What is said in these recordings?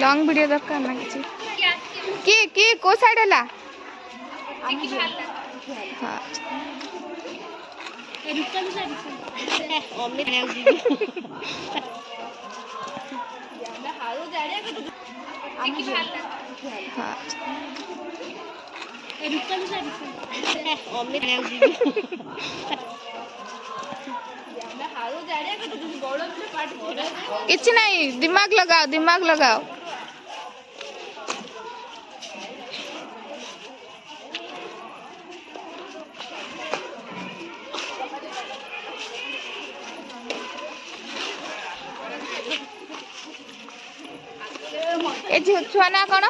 Long video दरकार ना किसी की को साइड है ला हाँ हाँ किसी नहीं दिमाग लगाओ ए छुआ ना कौन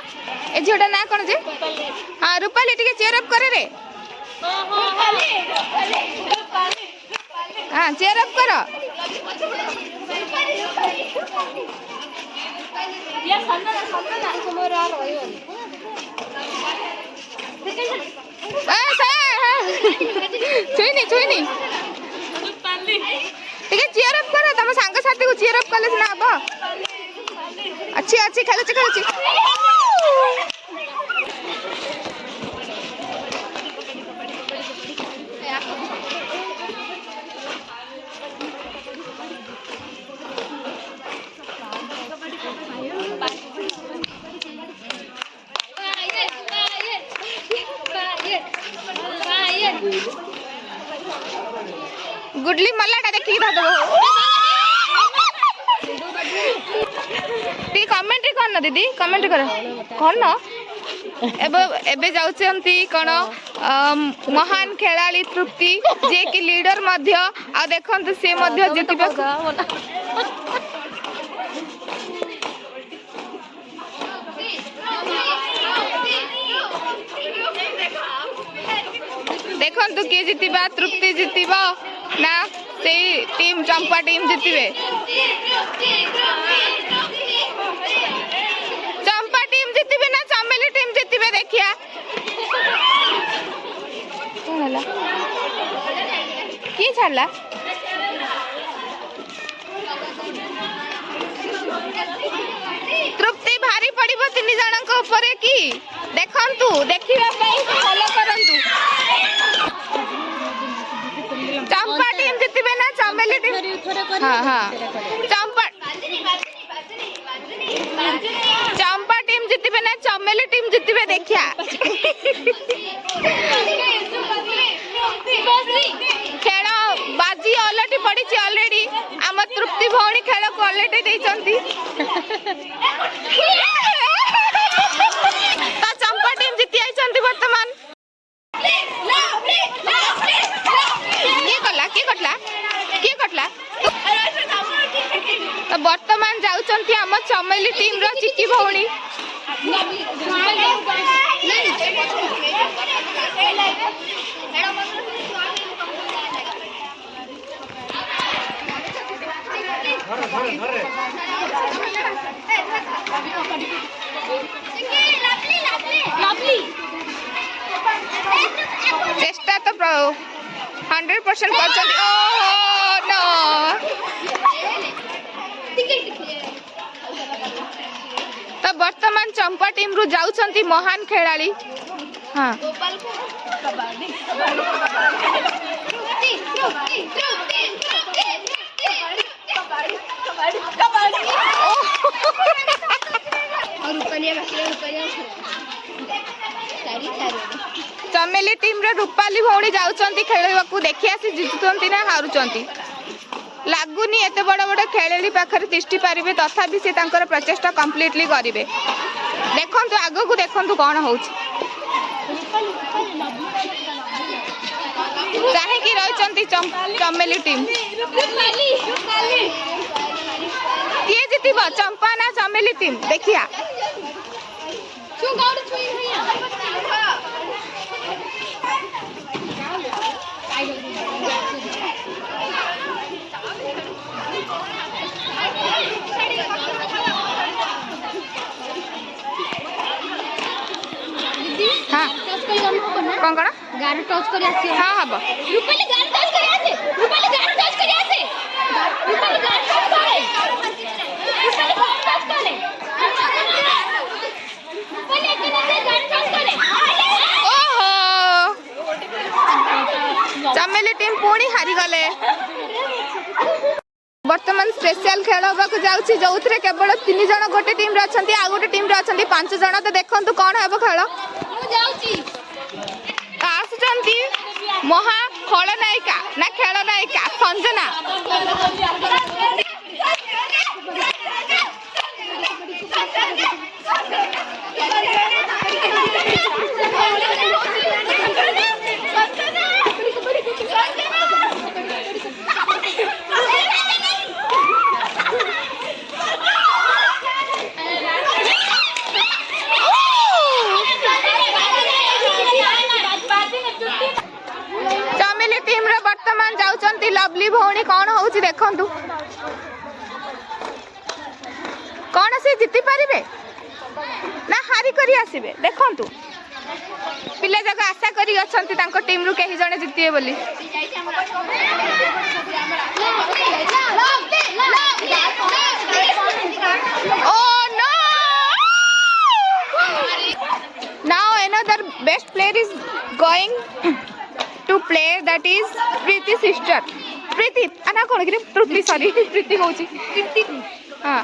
ए झीटा ना कौन जे हाँ रूपाली टिके चेयर अप करे रे हाँ चेयर अप करो छुईनी टिके चेयर अप करो तुम सांग साथी को चेयर अप कले ना अब अच्छी खेलुची गुडली मल्लाटा देखी टी कमेंट्री करना दीदी कमेंट कर कौन एबे जाउचंती कोन महान खेलाड़ी तृप्ति जे कि लीडर मध्य आ देखंत से मध्य जितिबे देखंतु के जितिबा तृप्ति जितिबा ना से टीम चंपा टीम जितिबे चंपा टीम जितिबे ना चमेली टीम जितिबे देखिया कोन हला की छाडला तृप्ति भारी पड़िबो तीन जनक ऊपर की देखंतु देखिबा पई फॉलो करंतु चंपा टीम जितिबे ना चमेली टीम हां चंपा टीम जितिबे ना चमेली टीम जितिबे देखिया खेल बाजी अलरेडी पड़ी ऑलरेडी आम तृप्ति भौणी खेल को अलरेडी देइचंती ता चंपा टीम जिति आइचंती वर्तमान की कटला तो वर्तमान जाउचंती आम चमेली टीम रो चिकी भौणी चेष्टा तो 100% करचंती ओह नो तो वर्तमान चंपा टीम रु जाउचंती महान खेलाड़ी हां चमेली टीम रे रूपाली भौणी जाउचंती खेलवा को देखि आसी जितुचंती ना हारुचंती लागुनी एते बड़ बड़ खेलाड़ी पाखरे तिष्टि पारिबे तथापि से तांकर प्रचेष्टा कंप्लीटली करिवे देखंतु आगो को देखंतु कोन होउछ चाहे कि रहचंती चमेली टीम किए जितिबो चंपा ना चमेली टीम देखिया हाँ कौन कौन गार टच कर आसी हां हबो रूपाली गार टच कर आसे रूपाली गार टच कर आसे रूपाली गार टच करे रूपाली गार टच करे चमेली टीम पुणी हारी गले। वर्तमान स्पेशल खेल होगा जाऊँगी जो केवल 3 जन गोटे टीम अच्छा आ गोटे टीम अच्छा 5 जन। तो देखो कौन हम खेल आसुचंती महा खलनायिका ना खेलनायिका संजना। चमेली टीम रे वर्तमान जाउचंती लवली भौणी कौन होउची देखंतु कौन से जीति पारिबे ना हारी करी आसीबे देखंतु पिले जग आशा करी अछंती तांको टीम रु केही जणे जितिए बोली। Oh no! Now another best player is going to play, that is Preeti sister. Preeti ana कोन कि प्रीति सॉरी प्रीति होची प्रीति हां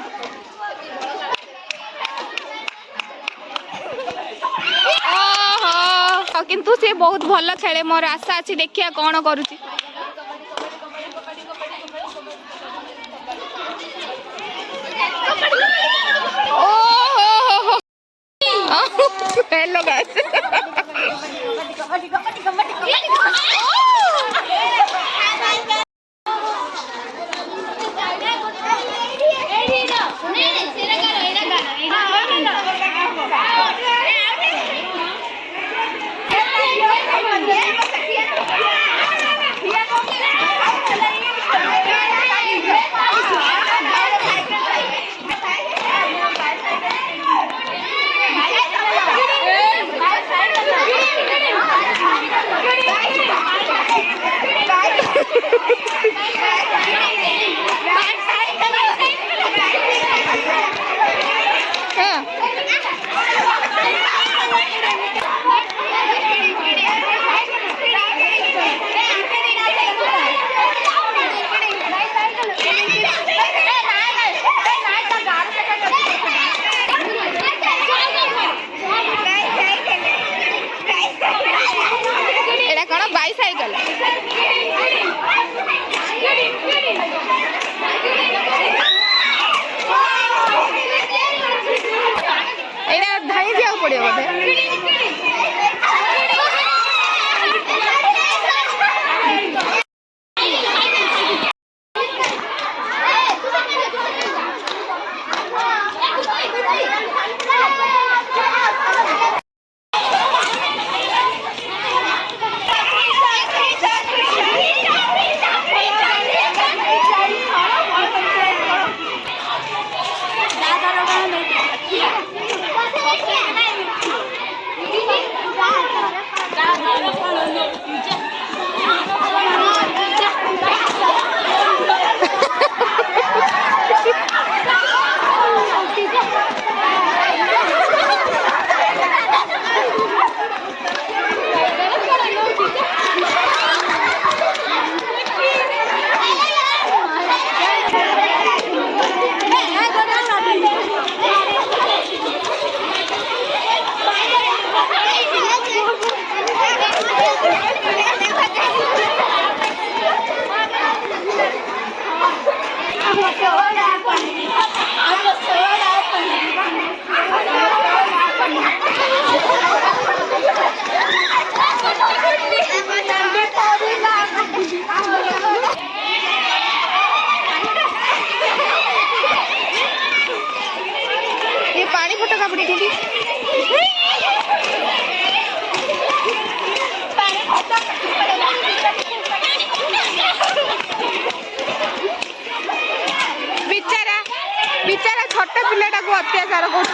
ओहो किंतु से बहुत भल खेले। मोर आशा अछि देखिया कोन करूची। ओहो हेलो गाइस बाइसाइकल एटा धाई दिया पड़ियो बोधे। ये पानी फटका पड़ी थी बिचारा बिचारा छोट पिलाटा को अत्याचार कर